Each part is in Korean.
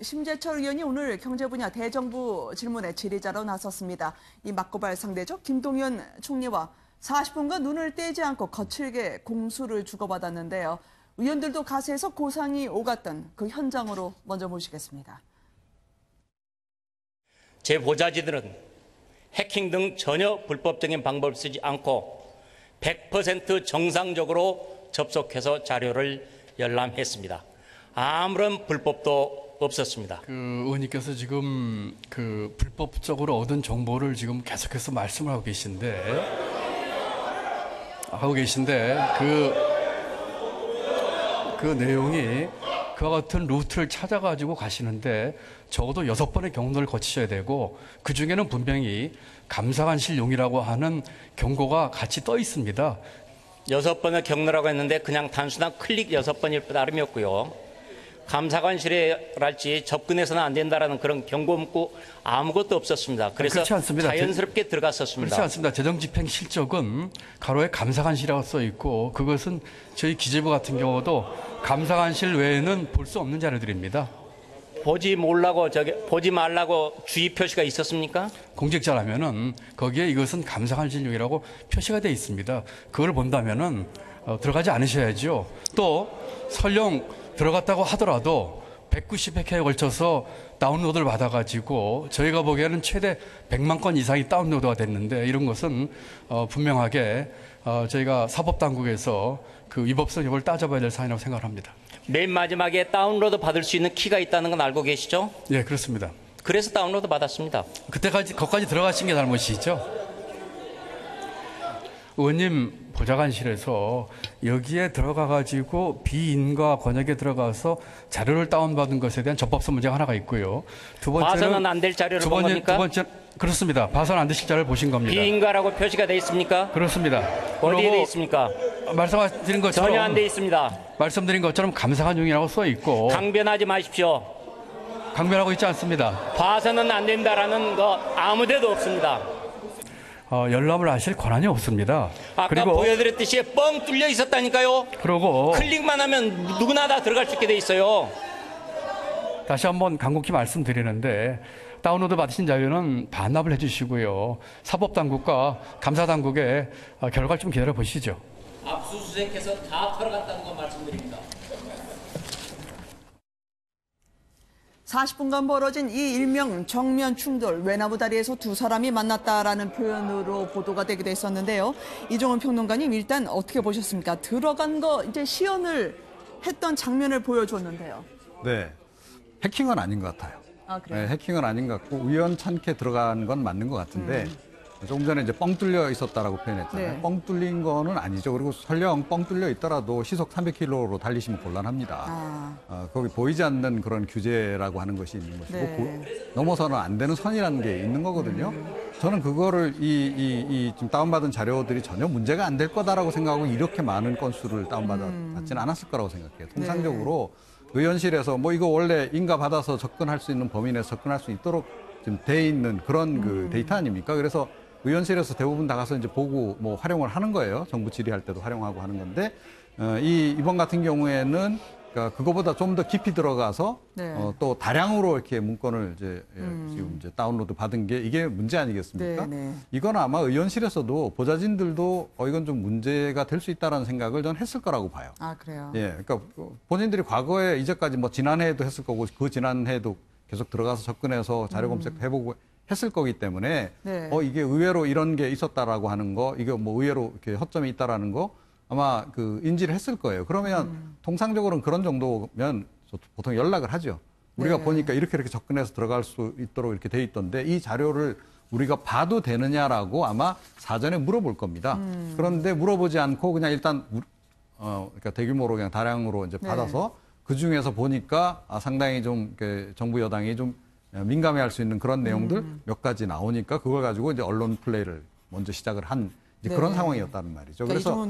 심재철 의원이 오늘 경제 분야 대정부 질문에 질의자로 나섰습니다. 이 맞고발 상대죠. 김동연 총리와 40분간 눈을 떼지 않고 거칠게 공수를 주고받았는데요. 의원들도 가세해서 고상이 오갔던 그 현장으로 먼저 모시겠습니다. 제 보좌진들은 해킹 등 전혀 불법적인 방법을 쓰지 않고 100% 정상적으로 접속해서 자료를 열람했습니다. 아무런 불법도 없었습니다. 의원님께서 지금 불법적으로 얻은 정보를 지금 계속해서 말씀을 하고 계신데 그 내용이 그와 같은 루트를 찾아가지고 가시는데 적어도 6번의 경로를 거치셔야 되고 그중에는 분명히 감사관실용이라고 하는 경고가 같이 떠 있습니다. 6번의 경로라고 했는데 그냥 단순한 클릭 6번일 따름이었고요. 감사관실에랄지 접근해서는 안 된다라는 그런 경고 문구 아무것도 없었습니다. 그래서 그렇지 않습니다. 자연스럽게 들어갔었습니다. 그렇지 않습니다. 재정집행 실적은 가로에 감사관실이라고 써 있고 그것은 저희 기재부 같은 경우도 감사관실 외에는 볼 수 없는 자료들입니다. 보지 말라고 주의 표시가 있었습니까? 공직자라면은 거기에 이것은 감사관실용이라고 표시가 되어 있습니다. 그걸 본다면은 들어가지 않으셔야죠. 또 설령 들어갔다고 하더라도 190회에 걸쳐서 다운로드를 받아가지고 저희가 보기에는 최대 100만 건 이상이 다운로드가 됐는데 이런 것은 분명하게 저희가 사법당국에서 그 위법성 여부를 따져봐야 될 사안이라고 생각합니다. 맨 마지막에 다운로드 받을 수 있는 키가 있다는 건 알고 계시죠? 네, 그렇습니다. 그래서 다운로드 받았습니다. 거기까지 들어가신 게 잘못이죠? 의원님 보좌관실에서 여기에 들어가가지고 비인가 권역에 들어가서 자료를 다운받은 것에 대한 접법성 문제가 하나가 있고요. 두 번째는 봐서는 안 될 자료를 본 겁니까? 두 번째 그렇습니다. 봐서는 안 되실 자료를 보신 겁니다. 비인가라고 표시가 돼 있습니까? 그렇습니다. 어디에 돼 있습니까? 말씀드린 것처럼 전혀 안 돼 있습니다. 말씀드린 것처럼 감사관용이라고 써 있고 강변하지 마십시오. 강변하고 있지 않습니다. 봐서는 안 된다라는 거 아무데도 없습니다. 열람을 하실 권한이 없습니다. 아까 그리고 보여드렸듯이 뻥 뚫려 있었다니까요. 그러고 클릭만 하면 누구나 다 들어갈 수 있게 돼 있어요. 다시 한번 간곡히 말씀드리는데 다운로드 받으신 자료는 반납을 해주시고요. 사법당국과 감사당국의 결과를 좀 기다려 보시죠. 압수수색해서 다 털어갔다는 거 말씀드립니다. 40분간 벌어진 이 일명 정면 충돌, 외나무 다리에서 두 사람이 만났다라는 표현으로 보도가 되기도 했었는데요. 이종훈 평론가님 일단 어떻게 보셨습니까? 들어간 거 이제 시연을 했던 장면을 보여줬는데요. 네, 해킹은 아닌 것 같아요. 아, 그래요? 네, 해킹은 아닌 것 같고 우연찮게 들어간 건 맞는 것 같은데 조금 전에 이제 뻥 뚫려 있었다라고 표현했잖아요. 네. 뻥 뚫린 거는 아니죠. 그리고 설령 뻥 뚫려 있더라도 시속 300km로 달리시면 곤란합니다. 거기 보이지 않는 그런 규제라고 하는 것이 있는 것이고 네. 넘어서는 안 되는 선이라는 게 있는 거거든요. 저는 그거를 지금 다운받은 자료들이 전혀 문제가 안 될 거다라고 생각하고 이렇게 많은 건수를 다운받지는 않았을 거라고 생각해요. 통상적으로 의원실에서 뭐 이거 원래 인가 받아서 접근할 수 있는 범위 내에서 접근할 수 있도록 지금 돼 있는 그런 그 데이터 아닙니까? 그래서 의원실에서 대부분 다 가서 이제 보고 뭐 활용을 하는 거예요. 정부 질의할 때도 활용하고 하는 건데 이번 같은 경우에는 그러니까 그거보다 좀 더 깊이 들어가서 네. 또 다량으로 이렇게 문건을 이제 지금 이제 다운로드 받은 게 이게 문제 아니겠습니까? 네. 이건 아마 의원실에서도 보좌진들도 이건 좀 문제가 될 수 있다라는 생각을 전 했을 거라고 봐요. 아, 그래요? 예, 그러니까 본인들이 과거에 이제까지 뭐 지난해에도 했을 거고 그 지난해에도 계속 들어가서 접근해서 자료 검색해보고 했을 거기 때문에 네. 이게 의외로 이런 게 있었다라고 하는 거, 이게 뭐 의외로 이렇게 허점이 있다라는 거 아마 그 인지를 했을 거예요. 그러면 통상적으로는 그런 정도면 보통 연락을 하죠. 우리가 네. 보니까 이렇게 접근해서 들어갈 수 있도록 이렇게 돼 있던데 이 자료를 우리가 봐도 되느냐라고 아마 사전에 물어볼 겁니다. 그런데 물어보지 않고 그냥 일단 그러니까 대규모로 그냥 다량으로 이제 받아서 그 중에서 보니까 상당히 좀 정부 여당이 좀 민감해할 수 있는 그런 내용들 몇 가지 나오니까 그걸 가지고 이제 언론 플레이를 먼저 시작을 한 이제 그런 상황이었다는 말이죠. 그래서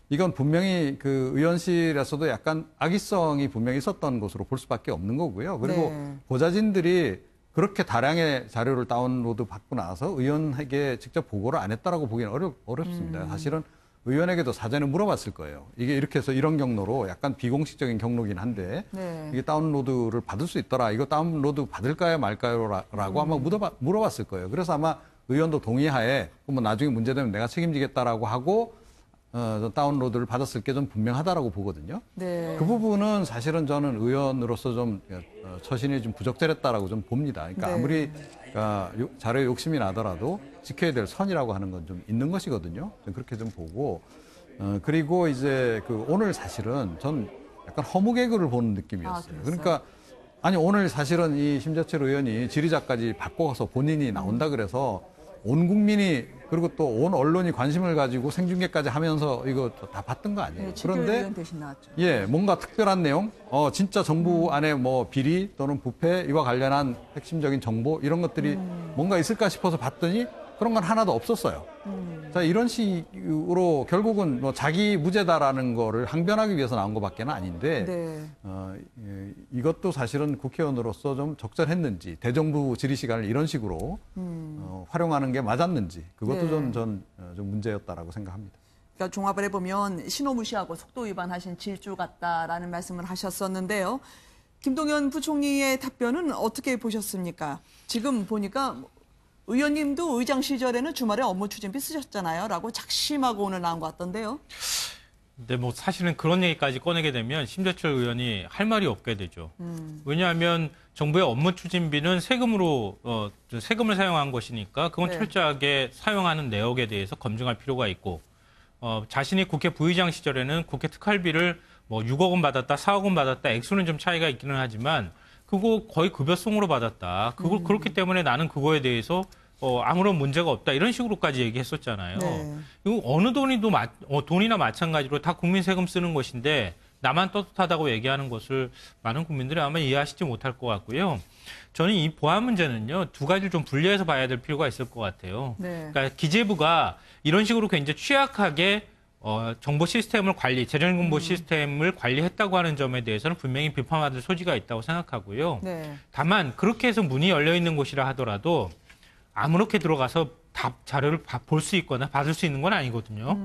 이건 분명히 그 의원실에서도 약간 악의성이 분명히 있었던 것으로 볼 수밖에 없는 거고요. 그리고 보좌진들이 그렇게 다량의 자료를 다운로드 받고 나서 의원에게 직접 보고를 안 했다라고 보기는 어렵습니다. 사실은 의원에게도 사전에 물어봤을 거예요. 이게 이렇게 해서 이런 경로로 약간 비공식적인 경로긴 한데 네. 이게 다운로드를 받을 수 있더라. 이거 다운로드 받을까요 말까요?라고 아마 물어봤을 거예요. 그래서 아마 의원도 동의하에 뭐 나중에 문제되면 내가 책임지겠다라고 하고 다운로드를 받았을 게 좀 분명하다라고 보거든요. 네. 그 부분은 사실은 저는 의원으로서 좀 처신이 좀 부적절했다라고 좀 봅니다. 그러니까 네. 아무리 자료에 욕심이 나더라도 지켜야 될 선이라고 하는 건 좀 있는 것이거든요. 좀 그렇게 좀 보고 그리고 이제 오늘 사실은 전 약간 허무 개그를 보는 느낌이었어요. 그랬어요? 그러니까 아니 오늘 사실은 이 심재철 의원이 질의자까지 바꿔서 본인이 나온다 그래서 온 국민이 그리고 또 온 언론이 관심을 가지고 생중계까지 하면서 이거 다 봤던 거 아니에요. 네, 그런데 의원 대신 나왔죠. 예, 뭔가 특별한 내용, 진짜 정부 안에 뭐 비리 또는 부패 이와 관련한 핵심적인 정보 이런 것들이 뭔가 있을까 싶어서 봤더니 그런 건 하나도 없었어요. 자, 이런 식으로 결국은 뭐 자기 무죄다라는 거를 항변하기 위해서 나온 것밖에는 아닌데, 네. 이것도 사실은 국회의원으로서 좀 적절했는지, 대정부 질의 시간을 이런 식으로 활용하는 게 맞았는지, 그것도 네. 좀 문제였다라고 생각합니다. 그러니까 종합을 해보면 신호 무시하고 속도 위반하신 질주 같다라는 말씀을 하셨었는데요. 김동연 부총리의 답변은 어떻게 보셨습니까? 지금 보니까 의원님도 의장 시절에는 주말에 업무 추진비 쓰셨잖아요. 라고 작심하고 오늘 나온 것 같던데요. 근데 뭐 사실은 그런 얘기까지 꺼내게 되면 심재철 의원이 할 말이 없게 되죠. 왜냐하면 정부의 업무 추진비는 세금을 사용한 것이니까 그건 네. 철저하게 사용하는 내역에 대해서 검증할 필요가 있고 자신이 국회 부의장 시절에는 국회 특활비를 뭐 6억 원 받았다, 4억 원 받았다, 액수는 좀 차이가 있기는 하지만 그거 거의 급여송으로 받았다. 그렇기 때문에 나는 그거에 대해서 아무런 문제가 없다. 이런 식으로까지 얘기했었잖아요. 네. 이거 어느 돈이나 마찬가지로 다 국민 세금 쓰는 것인데 나만 떳떳하다고 얘기하는 것을 많은 국민들이 아마 이해하시지 못할 것 같고요. 저는 이 보안 문제는요, 두 가지를 좀 분리해서 봐야 될 필요가 있을 것 같아요. 네. 그러니까 기재부가 이런 식으로 굉장히 취약하게 정보 시스템을 재정정보 시스템을 관리했다고 하는 점에 대해서는 분명히 비판받을 소지가 있다고 생각하고요. 네. 다만 그렇게 해서 문이 열려 있는 곳이라 하더라도 아무렇게 들어가서 자료를 볼 수 있거나 받을 수 있는 건 아니거든요.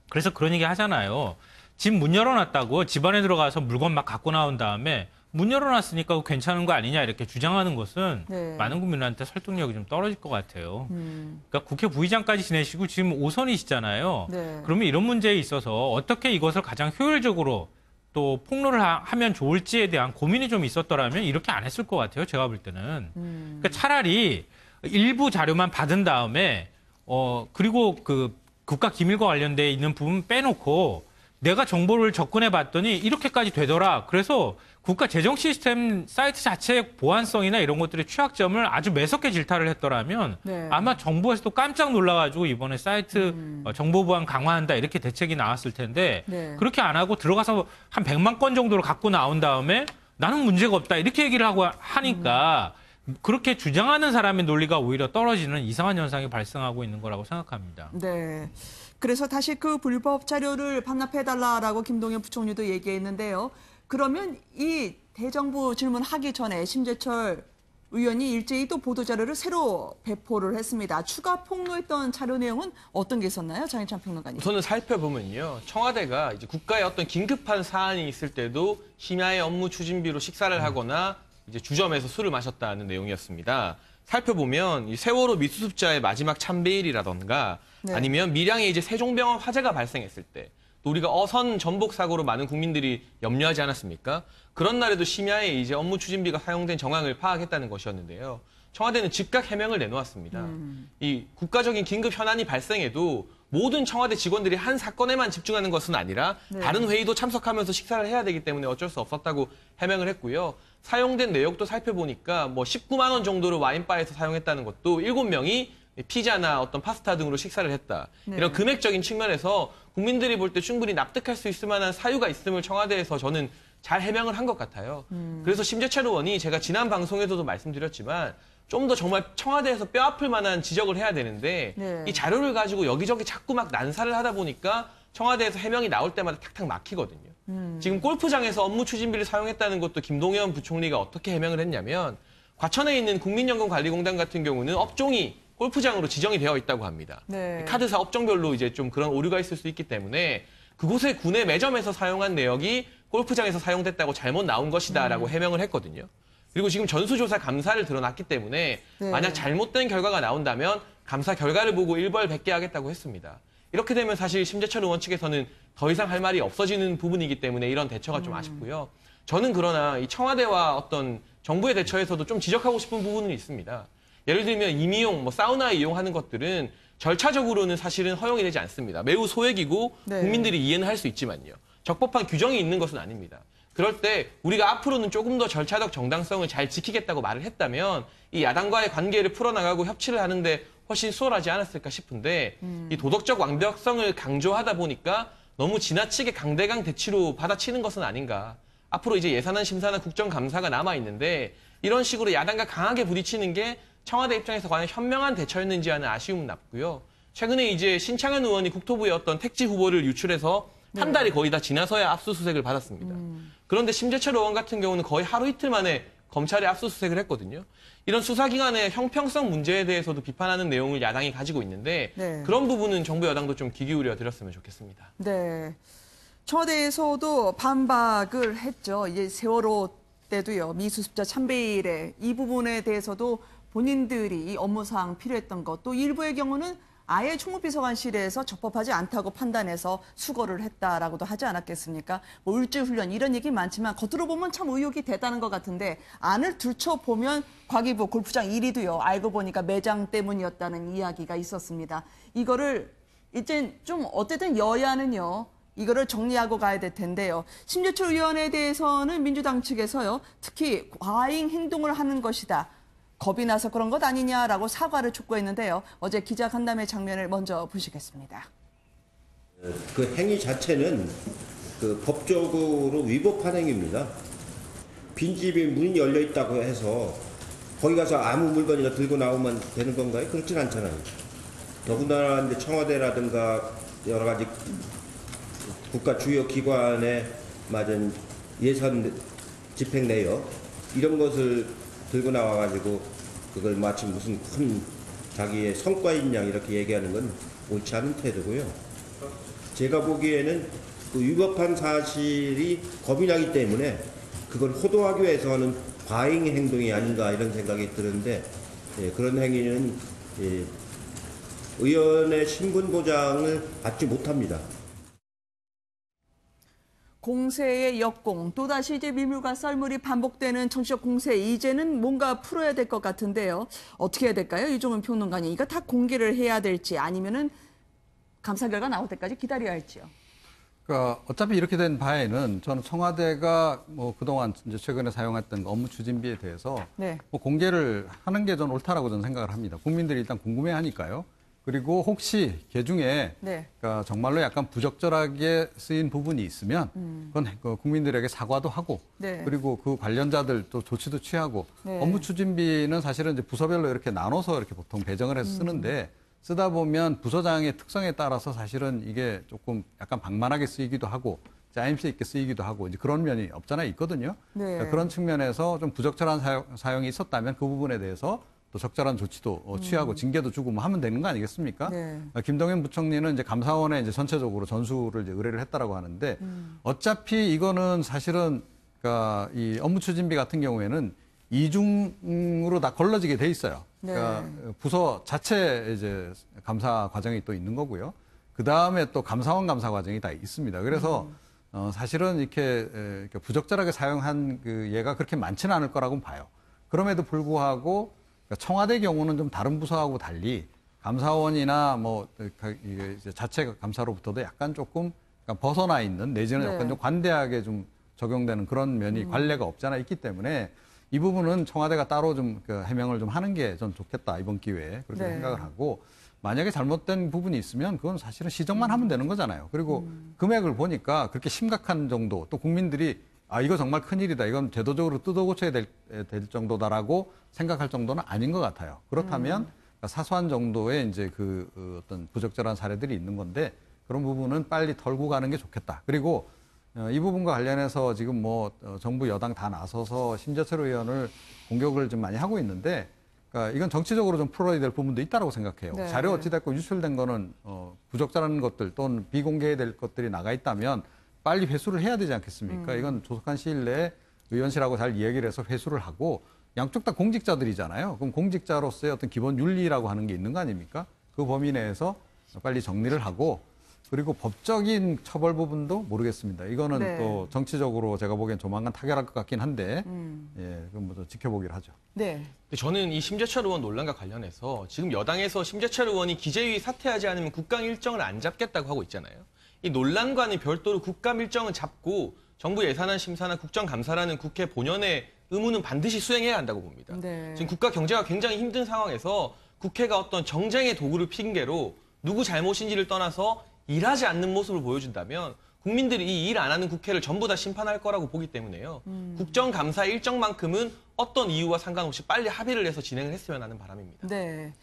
그래서 그런 얘기 하잖아요. 집 문 열어놨다고 집 안에 들어가서 물건 막 갖고 나온 다음에 문 열어놨으니까 그거 괜찮은 거 아니냐 이렇게 주장하는 것은 네. 많은 국민한테 설득력이 좀 떨어질 것 같아요. 그러니까 국회 부의장까지 지내시고 지금 5선이시잖아요. 네. 그러면 이런 문제에 있어서 어떻게 이것을 가장 효율적으로 또 폭로를 하면 좋을지에 대한 고민이 좀 있었더라면 이렇게 안 했을 것 같아요. 제가 볼 때는. 그러니까 차라리 일부 자료만 받은 다음에 그리고 그 국가 기밀과 관련돼 있는 부분 빼놓고 내가 정보를 접근해 봤더니 이렇게까지 되더라. 그래서 국가 재정 시스템 사이트 자체의 보안성이나 이런 것들의 취약점을 아주 매섭게 질타를 했더라면 네. 아마 정부에서도 깜짝 놀라가지고 이번에 사이트 정보 보안 강화한다 이렇게 대책이 나왔을 텐데 네. 그렇게 안 하고 들어가서 한 100만 건 정도를 갖고 나온 다음에 나는 문제가 없다 이렇게 얘기를 하니까 그렇게 주장하는 사람의 논리가 오히려 떨어지는 이상한 현상이 발생하고 있는 거라고 생각합니다. 네. 그래서 다시 그 불법 자료를 반납해달라라고 김동연 부총리도 얘기했는데요. 그러면 이 대정부 질문하기 전에 심재철 의원이 일제히 또 보도자료를 새로 배포를 했습니다. 추가 폭로했던 자료 내용은 어떤 게 있었나요? 장희찬 평론가님. 우선은 살펴보면요. 청와대가 이제 국가에 어떤 긴급한 사안이 있을 때도 심야의 업무 추진비로 식사를 하거나 이제 주점에서 술을 마셨다는 내용이었습니다. 살펴보면 이 세월호 미수습자의 마지막 참배일이라던가 네. 아니면 밀양에 이제 세종병원 화재가 발생했을 때 또 우리가 어선 전복 사고로 많은 국민들이 염려하지 않았습니까? 그런 날에도 심야에 이제 업무 추진비가 사용된 정황을 파악했다는 것이었는데요. 청와대는 즉각 해명을 내놓았습니다. 이 국가적인 긴급 현안이 발생해도 모든 청와대 직원들이 한 사건에만 집중하는 것은 아니라 네. 다른 회의도 참석하면서 식사를 해야 되기 때문에 어쩔 수 없었다고 해명을 했고요. 사용된 내역도 살펴보니까 뭐 19만 원 정도를 와인바에서 사용했다는 것도 7명이 피자나 어떤 파스타 등으로 식사를 했다. 네. 이런 금액적인 측면에서 국민들이 볼 때 충분히 납득할 수 있을 만한 사유가 있음을 청와대에서 저는 잘 해명을 한 것 같아요. 그래서 심재철 의원이 제가 지난 방송에서도 말씀드렸지만 좀 더 정말 청와대에서 뼈 아플 만한 지적을 해야 되는데 네. 이 자료를 가지고 여기저기 자꾸 막 난사를 하다 보니까 청와대에서 해명이 나올 때마다 탁탁 막히거든요. 지금 골프장에서 업무 추진비를 사용했다는 것도 김동연 부총리가 어떻게 해명을 했냐면 과천에 있는 국민연금관리공단 같은 경우는 업종이 골프장으로 지정이 되어 있다고 합니다. 네. 카드사 업종별로 이제 좀 그런 오류가 있을 수 있기 때문에 그곳의 구내 매점에서 사용한 내역이 골프장에서 사용됐다고 잘못 나온 것이다라고 해명을 했거든요. 그리고 지금 전수조사 감사를 드러났기 때문에 네. 만약 잘못된 결과가 나온다면 감사 결과를 보고 일벌백계하겠다고 했습니다. 이렇게 되면 사실 심재철 의원 측에서는 더 이상 할 말이 없어지는 부분이기 때문에 이런 대처가 좀 아쉽고요. 저는 그러나 이 청와대와 어떤 정부의 대처에서도 좀 지적하고 싶은 부분은 있습니다. 예를 들면 임이용, 사우나 이용하는 것들은 절차적으로는 사실은 허용이 되지 않습니다. 매우 소액이고 네. 국민들이 이해는 할 수 있지만요. 적법한 규정이 있는 것은 아닙니다. 그럴 때 우리가 앞으로는 조금 더 절차적 정당성을 잘 지키겠다고 말을 했다면 이 야당과의 관계를 풀어나가고 협치를 하는데 훨씬 수월하지 않았을까 싶은데 이 도덕적 완벽성을 강조하다 보니까 너무 지나치게 강대강 대치로 받아치는 것은 아닌가. 앞으로 이제 예산안 심사나 국정감사가 남아있는데 이런 식으로 야당과 강하게 부딪히는 게 청와대 입장에서 과연 현명한 대처였는지 하는 아쉬움은 남고요. 최근에 이제 신창현 의원이 국토부의 어떤 택지 후보를 유출해서 한 달이 거의 다 지나서야 압수수색을 받았습니다. 그런데 심재철 의원 같은 경우는 거의 하루 이틀 만에 검찰에 압수수색을 했거든요. 이런 수사기관의 형평성 문제에 대해서도 비판하는 내용을 야당이 가지고 있는데 네. 그런 부분은 정부 여당도 좀 귀 기울여 드렸으면 좋겠습니다. 네. 청와대에서도 반박을 했죠. 이제 세월호 때도요. 미수습자 참배일에 이 부분에 대해서도 본인들이 이 업무상 필요했던 것, 또 일부의 경우는 아예 총무비서관실에서 적법하지 않다고 판단해서 수거를 했다라고도 하지 않았겠습니까? 울주훈련 이런 얘기 많지만 겉으로 보면 참 의혹이 대단한 것 같은데 안을 들춰보면 과기부 골프장 1위도요. 알고 보니까 매장 때문이었다는 이야기가 있었습니다. 이거를 이제 좀 어쨌든 여야는요. 이거를 정리하고 가야 될 텐데요. 심재철 의원에 대해서는 민주당 측에서요. 특히 과잉 행동을 하는 것이다. 겁이 나서 그런 것 아니냐라고 사과를 촉구했는데요. 어제 기자간담회 장면을 먼저 보시겠습니다. 그 행위 자체는 그 법적으로 위법한 행위입니다. 빈집에 문이 열려 있다고 해서 거기 가서 아무 물건이나 들고 나오면 되는 건가요? 그렇진 않잖아요. 더군다나 이제 청와대라든가 여러 가지 국가 주요 기관에 맞은 예산 집행 내역 이런 것을 들고 나와가지고 그걸 마치 무슨 큰 자기의 성과인 양 이렇게 얘기하는 건 옳지 않은 태도고요. 제가 보기에는 그 위법한 사실이 겁이 나기 때문에 그걸 호도하기 위해서 하는 과잉 행동이 아닌가 이런 생각이 드는데 그런 행위는 의원의 신분 보장을 받지 못합니다. 공세의 역공, 또다시 이제 밀물과 썰물이 반복되는 정치적 공세, 이제는 뭔가 풀어야 될 것 같은데요. 어떻게 해야 될까요? 이종훈 평론가님, 이거 다 공개를 해야 될지 아니면은 감사 결과 나올 때까지 기다려야 할지요. 그러니까 어차피 이렇게 된 바에는 저는 청와대가 뭐 그동안 이제 최근에 사용했던 업무 추진비에 대해서 네. 뭐 공개를 하는 게 저는 옳다라고 저는 생각을 합니다. 국민들이 일단 궁금해하니까요. 그리고 혹시 개중에 네. 그러니까 정말로 약간 부적절하게 쓰인 부분이 있으면 그건 국민들에게 사과도 하고 네. 그리고 그 관련자들 또 조치도 취하고 네. 업무 추진비는 사실은 이제 부서별로 이렇게 나눠서 이렇게 보통 배정을 해서 쓰는데 쓰다 보면 부서장의 특성에 따라서 사실은 이게 조금 약간 방만하게 쓰이기도 하고 짜임새 있게 쓰이기도 하고 이제 그런 면이 없잖아 있거든요. 네. 그러니까 그런 측면에서 좀 부적절한 사용이 있었다면 그 부분에 대해서 또 적절한 조치도 취하고 징계도 주고 뭐 하면 되는 거 아니겠습니까? 네. 김동연 부총리는 이제 감사원에 이제 전체적으로 전수를 이제 의뢰를 했다라고 하는데 어차피 이거는 사실은 그러니까 이 업무 추진비 같은 경우에는 이중으로 다 걸러지게 돼 있어요. 그러니까 부서 자체 이제 감사 과정이 또 있는 거고요. 그 다음에 또 감사원 감사 과정이 다 있습니다. 그래서 사실은 이렇게 부적절하게 사용한 그 예가 그렇게 많지는 않을 거라고 봐요. 그럼에도 불구하고 청와대 경우는 좀 다른 부서하고 달리 감사원이나 뭐 이제 자체 감사로부터도 약간 조금 벗어나 있는 내지는 네. 약간 좀 관대하게 좀 적용되는 그런 면이 관례가 없잖아 있기 때문에 이 부분은 청와대가 따로 좀 해명을 좀 하는 게 전 좋겠다 이번 기회에 그렇게 네. 생각을 하고 만약에 잘못된 부분이 있으면 그건 사실은 시정만 하면 되는 거잖아요. 그리고 금액을 보니까 그렇게 심각한 정도 또 국민들이 아 이거 정말 큰일이다. 이건 제도적으로 뜯어고쳐야 될 정도다라고 생각할 정도는 아닌 것 같아요. 그렇다면 사소한 정도의 이제 그 어떤 부적절한 사례들이 있는 건데 그런 부분은 빨리 털고 가는 게 좋겠다. 그리고 이 부분과 관련해서 지금 뭐 정부 여당 다 나서서 심재철 의원을 공격을 좀 많이 하고 있는데 그러니까 이건 정치적으로 좀 풀어야 될 부분도 있다고 생각해요. 네. 자료 어찌됐건 유출된 거는 부적절한 것들 또는 비공개해야 될 것들이 나가 있다면 빨리 회수를 해야 되지 않겠습니까? 이건 조속한 시일 내에 의원실하고 잘 이야기를 해서 회수를 하고 양쪽 다 공직자들이잖아요. 그럼 공직자로서의 어떤 기본 윤리라고 하는 게 있는 거 아닙니까? 그 범위 내에서 빨리 정리를 하고 그리고 법적인 처벌 부분도 모르겠습니다. 이거는 네. 또 정치적으로 제가 보기엔 조만간 타결할 것 같긴 한데 예, 그건 뭐 지켜보기로 하죠. 네. 근데 저는 이 심재철 의원 논란과 관련해서 지금 여당에서 심재철 의원이 기재위 사퇴하지 않으면 국감 일정을 안 잡겠다고 하고 있잖아요. 이 논란과는 별도로 국감 일정을 잡고 정부 예산안 심사나 국정감사라는 국회 본연의 의무는 반드시 수행해야 한다고 봅니다. 네. 지금 국가 경제가 굉장히 힘든 상황에서 국회가 어떤 정쟁의 도구를 핑계로 누구 잘못인지를 떠나서 일하지 않는 모습을 보여준다면 국민들이 이 일 안 하는 국회를 전부 다 심판할 거라고 보기 때문에요. 국정감사 일정만큼은 어떤 이유와 상관없이 빨리 합의를 해서 진행을 했으면 하는 바람입니다. 네.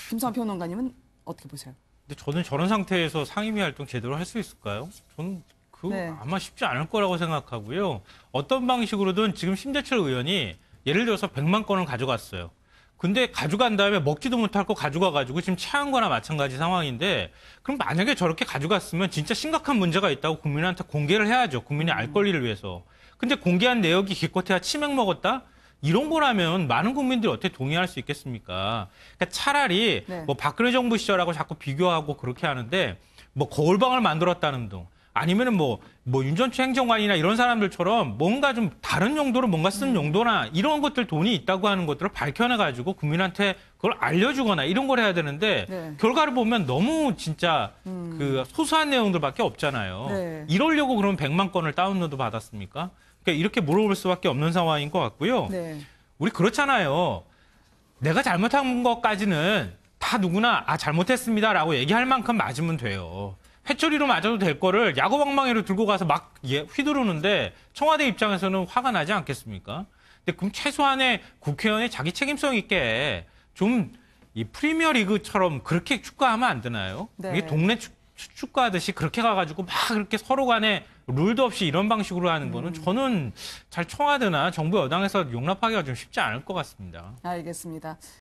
김성환 평론가님은 어떻게 보세요? 근데 저는 저런 상태에서 상임위 활동 제대로 할 수 있을까요? 저는 네. 아마 쉽지 않을 거라고 생각하고요. 어떤 방식으로든 지금 심재철 의원이 예를 들어서 100만 건을 가져갔어요. 근데 가져간 다음에 먹지도 못할 거 가져가가지고 지금 체한 거나 마찬가지 상황인데 그럼 만약에 저렇게 가져갔으면 진짜 심각한 문제가 있다고 국민한테 공개를 해야죠. 국민의 알 권리를 위해서. 근데 공개한 내역이 기껏해야 치맥 먹었다? 이런 거라면 많은 국민들이 어떻게 동의할 수 있겠습니까? 그러니까 차라리 네. 뭐 박근혜 정부 시절하고 자꾸 비교하고 그렇게 하는데 뭐 거울방을 만들었다는 등 아니면은 뭐 윤전추 행정관이나 이런 사람들처럼 뭔가 좀 다른 용도로 뭔가 쓴 용도나 이런 것들 돈이 있다고 하는 것들을 밝혀내가지고 국민한테 그걸 알려주거나 이런 걸 해야 되는데 네. 결과를 보면 너무 진짜 그 소소한 내용들밖에 없잖아요. 네. 이러려고 그러면 100만 건을 다운로드 받았습니까? 그러니까 이렇게 물어볼 수밖에 없는 상황인 것 같고요. 네. 우리 그렇잖아요. 내가 잘못한 것까지는 다 누구나 잘못했습니다라고 얘기할 만큼 맞으면 돼요. 회초리로 맞아도 될 거를 야구방망이로 들고 가서 막 휘두르는데 청와대 입장에서는 화가 나지 않겠습니까? 근데 그럼 최소한의 국회의원이 자기 책임성 있게 좀 이 프리미어리그처럼 그렇게 축구하면 안 되나요? 네. 이게 동네 축구하듯이 그렇게 가가지고 막 그렇게 서로 간에 룰도 없이 이런 방식으로 하는 거는 저는 잘 청와대나 정부 여당에서 용납하기가 좀 쉽지 않을 것 같습니다. 알겠습니다.